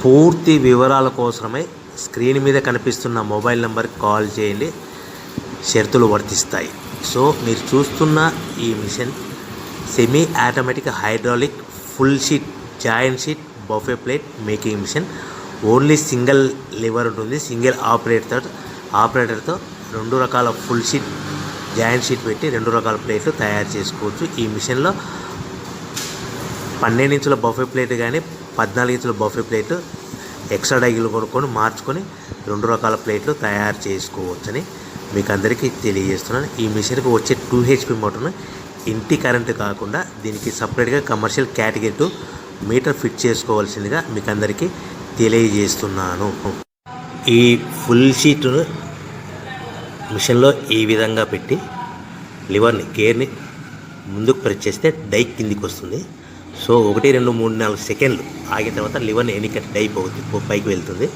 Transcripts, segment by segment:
పూర్తి వివరాల కోసమై స్క్రీన్ మీద కనిపిస్తున్న మొబైల్ నెంబర్కి కాల్ చేయండి. షరతులు వర్తిస్తాయి. సో మీరు చూస్తున్న ఈ machine semi automatic hydraulic full sheet joint sheet buffet plate making machine. Only single lever ఉంటుంది. సింగిల్ ఆపరేటర్తో 2 రకాల ఫుల్ షీట్ జాయింట్ షీట్ పెట్టి 2 రకాల ప్లేట్లు తయారు చేసుకోవచ్చు. ఈ మిషన్లో 12 ఇంచుల బఫే ప్లేట్ కానీ 14 ఇంచుల బఫే ప్లేట్ ఎక్స్ట్రా డైలు కొనుక్కొని మార్చుకొని 2 రకాల ప్లేట్లు తయారు చేసుకోవచ్చని మీకు అందరికీ తెలియజేస్తున్నాను. ఈ మిషన్కి వచ్చే 2 HP మోటార్ను ఇంటి కరెంటు కాకుండా దీనికి సపరేట్గా కమర్షియల్ కేటగిరీ 2 మీటర్ ఫిట్ చేసుకోవాల్సిందిగా మీకు అందరికీ తెలియజేస్తున్నాను. ఈ ఫుల్ షీట్ను మిషన్లో ఈ విధంగా పెట్టి లివర్ని గేర్ని ముందుకు ప్రెస్ చేస్తే డై కిందికి వస్తుంది. సో 1 2 3 4 సెకండ్లు ఆగిన తర్వాత లివర్ని ఎన్నికట్ డై పైకి వెళ్తుంది.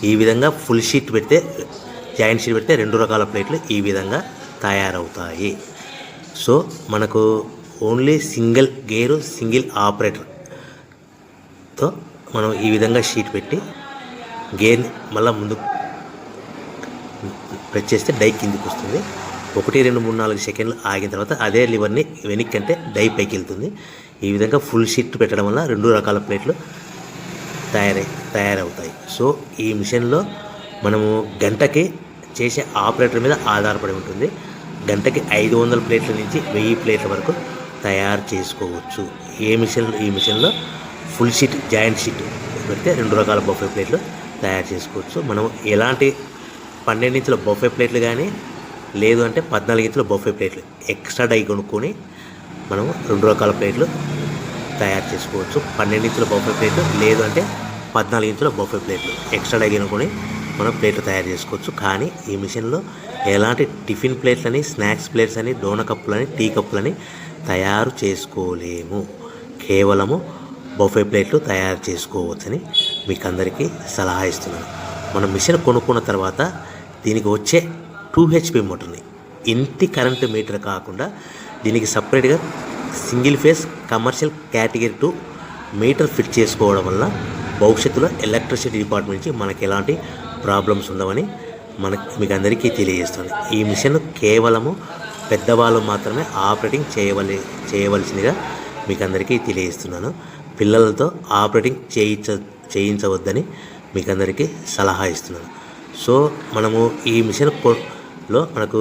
ఈ విధంగా ఫుల్ షీట్ పెడితే జాయింట్ షీట్ పెడితే 2 రకాల ప్లేట్లు ఈ విధంగా తయారవుతాయి. సో మనకు ఓన్లీ సింగిల్ గేరు సింగిల్ ఆపరేటర్తో మనం ఈ విధంగా షీట్ పెట్టి గేర్ని మళ్ళీ ముందుకు ప్రెస్ చేస్తే డై కిందికి వస్తుంది. 1 2 3 4 సెకండ్లు ఆగిన తర్వాత అదే లివర్ని వెనక్కి అంటే డై పైకి వెళ్తుంది. ఈ విధంగా ఫుల్ షీట్ పెట్టడం వల్ల 2 రకాల ప్లేట్లు తయారవుతాయి. సో ఈ మిషన్లో మనము గంటకి చేసే ఆపరేటర్ మీద ఆధారపడి ఉంటుంది. గంటకి 500 ప్లేట్ల నుంచి 1000 ప్లేట్ల వరకు తయారు చేసుకోవచ్చు. ఈ మిషన్లో ఫుల్ షీట్ జాయింట్ షీట్ పెడితే 2 రకాల బఫే ప్లేట్లు తయారు చేసుకోవచ్చు. మనం ఎలాంటి 12 ఇంచుల బఫే ప్లేట్లు కానీ లేదు అంటే 14 ఇంచుల బఫే ప్లేట్లు ఎక్స్ట్రా డై కొనుక్కొని మనం 2 రకాల ప్లేట్లు తయారు చేసుకోవచ్చు. 12 ఇంచుల బఫే ప్లేట్లు లేదు అంటే 14 ఇంచుల బఫే ప్లేట్లు ఎక్స్ట్రా డై కొనుక్కొని మనం ప్లేట్లు తయారు చేసుకోవచ్చు. కానీ ఈ మిషన్లో ఎలాంటి టిఫిన్ ప్లేట్లని స్నాక్స్ ప్లేట్స్ అని డోన కప్పులని టీ కప్పులని తయారు చేసుకోలేము. కేవలము బఫే ప్లేట్లు తయారు చేసుకోవచ్చని మీకు అందరికీ సలహా ఇస్తున్నాను. మనం మిషన్ కొనుక్కున్న తర్వాత దీనికి వచ్చే 2 HP మోటార్ని ఇంటి కరెంటు మీటర్ కాకుండా దీనికి సపరేట్గా single phase commercial category 2 metre fit చేసుకోవడం వల్ల భవిష్యత్తులో ఎలక్ట్రిసిటీ డిపార్ట్మెంట్ నుంచి మనకి ఎలాంటి ప్రాబ్లమ్స్ ఉండవని మీకు అందరికీ తెలియజేస్తుంది. ఈ మిషన్ కేవలము పెద్దవాళ్ళు మాత్రమే ఆపరేటింగ్ చేయవలసిందిగా మీకు అందరికీ తెలియజేస్తున్నాను. పిల్లలతో ఆపరేటింగ్ చేయించవద్దని మీకు అందరికీ సలహా ఇస్తున్నాను. సో మనము ఈ మిషన్లో మనకు